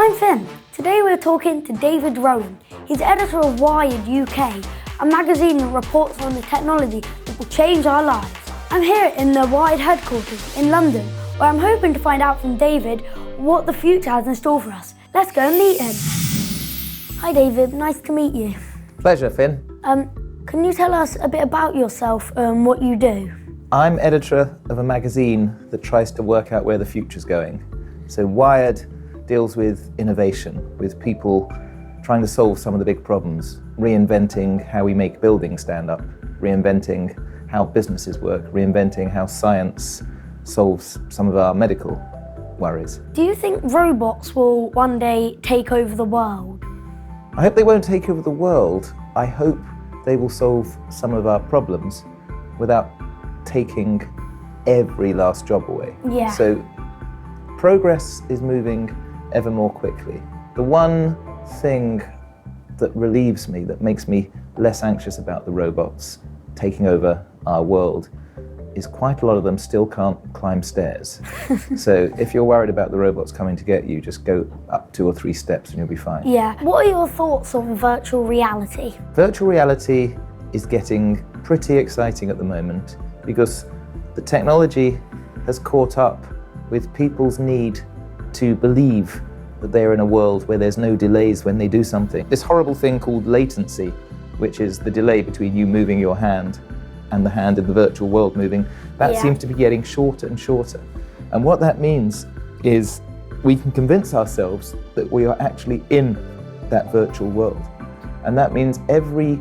I'm Finn. Today we're talking to David Rowan. He's editor of Wired UK, a magazine that reports on the technology that will change our lives. I'm here in the Wired headquarters in London, where I'm hoping to find out from David what the future has in store for us. Let's go and meet him. Hi David, nice to meet you. Pleasure, Finn. Can you tell us a bit about yourself and what you do? I'm editor of a magazine that tries to work out where the future's going. So Wired deals with innovation, with people trying to solve some of the big problems, reinventing how we make buildings stand up, reinventing how businesses work, reinventing how science solves some of our medical worries. Do you think robots will one day take over the world? I hope they won't take over the world. I hope they will solve some of our problems without taking every last job away. Yeah. So progress is moving ever more quickly. The one thing that relieves me, that makes me less anxious about the robots taking over our world, is quite a lot of them still can't climb stairs. So if you're worried about the robots coming to get you, just go up 2 or 3 steps and you'll be fine. Yeah. What are your thoughts on virtual reality? Virtual reality is getting pretty exciting at the moment because the technology has caught up with people's need to believe that they're in a world where there's no delays when they do something. This horrible thing called latency, which is the delay between you moving your hand and the hand in the virtual world moving, that seems to be getting shorter and shorter. And what that means is we can convince ourselves that we are actually in that virtual world. And that means every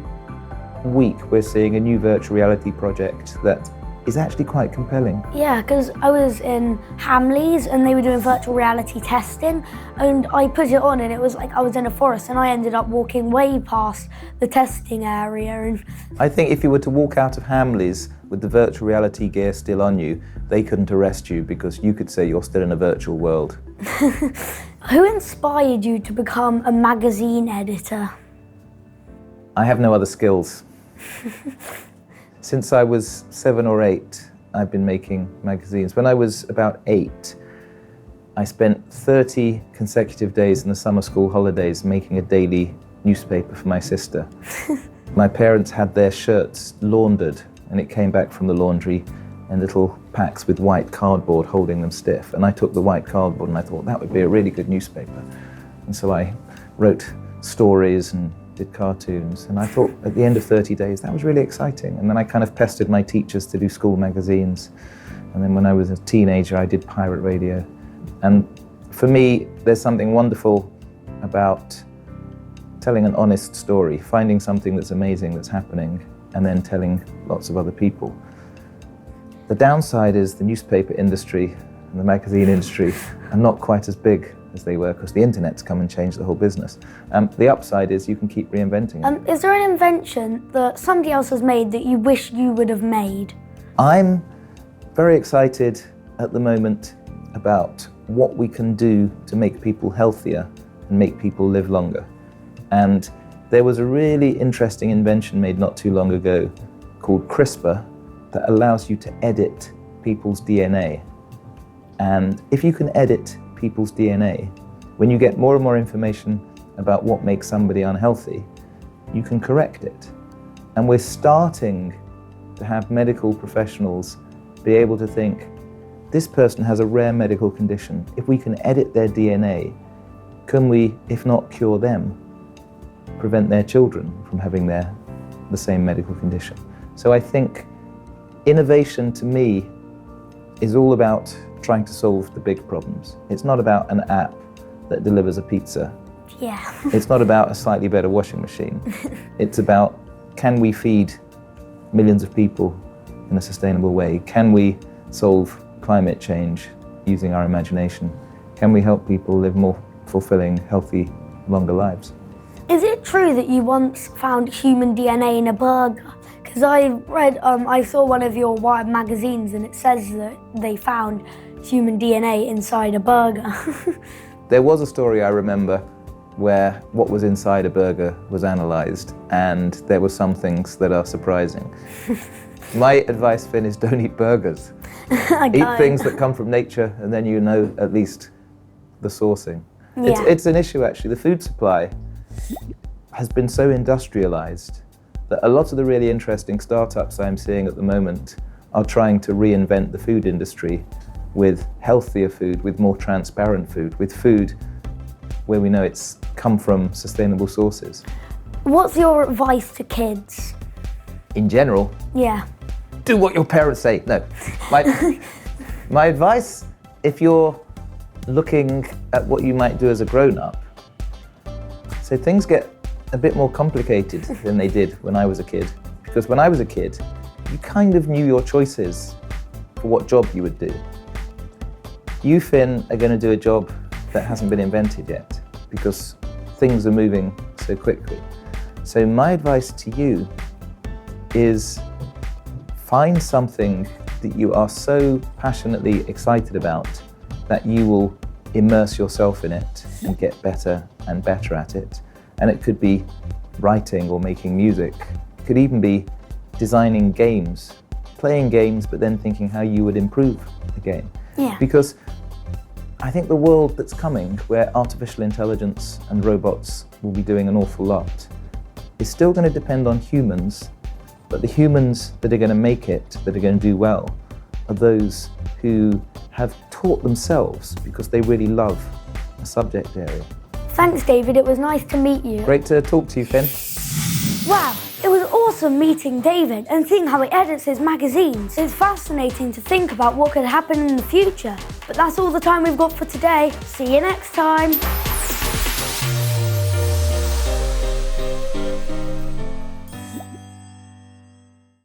week we're seeing a new virtual reality project that is actually quite compelling. Yeah, because I was in Hamleys and they were doing virtual reality testing, and I put it on and it was like I was in a forest and I ended up walking way past the testing area. And I think if you were to walk out of Hamleys with the virtual reality gear still on you, they couldn't arrest you because you could say you're still in a virtual world. Who inspired you to become a magazine editor? I have no other skills. Since I was 7 or 8, I've been making magazines. When I was about 8, I spent 30 consecutive days in the summer school holidays making a daily newspaper for my sister. My parents had their shirts laundered and it came back from the laundry in little packs with white cardboard holding them stiff. And I took the white cardboard and I thought that would be a really good newspaper. And so I wrote stories and did cartoons, and I thought at the end of 30 days that was really exciting. And then I kind of pestered my teachers to do school magazines, and then when I was a teenager I did pirate radio. And for me there's something wonderful about telling an honest story, finding something that's amazing that's happening and then telling lots of other people. The downside is the newspaper industry and the magazine industry are not quite as big as they were because the internet's come and changed the whole business. The upside is you can keep reinventing it. Is there an invention that somebody else has made that you wish you would have made? I'm very excited at the moment about what we can do to make people healthier and make people live longer. And there was a really interesting invention made not too long ago called CRISPR that allows you to edit people's DNA. And if you can edit people's DNA, when you get more and more information about what makes somebody unhealthy, you can correct it. And we're starting to have medical professionals be able to think, this person has a rare medical condition. If we can edit their DNA, can we, if not cure them, prevent their children from having the same medical condition? So I think innovation to me is all about trying to solve the big problems. It's not about an app that delivers a pizza. Yeah. It's not about a slightly better washing machine. It's about, can we feed millions of people in a sustainable way? Can we solve climate change using our imagination? Can we help people live more fulfilling, healthy, longer lives? Is it true that you once found human DNA in a burger? Because I saw one of your Wired magazines and it says that they found human DNA inside a burger. There was a story I remember where what was inside a burger was analysed, and there were some things that are surprising. My advice, Finn, is don't eat burgers. Eat things that come from nature, and then you know at least the sourcing. Yeah. It's an issue actually. The food supply has been so industrialized that a lot of the really interesting startups I'm seeing at the moment are trying to reinvent the food industry with healthier food, with more transparent food, with food where we know it's come from sustainable sources. What's your advice to kids? In general, Yeah. do what your parents say. No, my advice, if you're looking at what you might do as a grown-up, so things get a bit more complicated than they did when I was a kid. Because when I was a kid, you kind of knew your choices for what job you would do. You, Finn, are going to do a job that hasn't been invented yet because things are moving so quickly. So my advice to you is find something that you are so passionately excited about that you will immerse yourself in it and get better and better at it. And it could be writing or making music. It could even be designing games, playing games, but then thinking how you would improve the game. Yeah. Because I think the world that's coming, where artificial intelligence and robots will be doing an awful lot, is still going to depend on humans, but the humans that are going to make it, that are going to do well, are those who have taught themselves because they really love a subject area. Thanks, David. It was nice to meet you. Great to talk to you, Finn. Wow, it was awesome meeting David and seeing how he edits his magazines. It's fascinating to think about what could happen in the future. But that's all the time we've got for today. See you next time.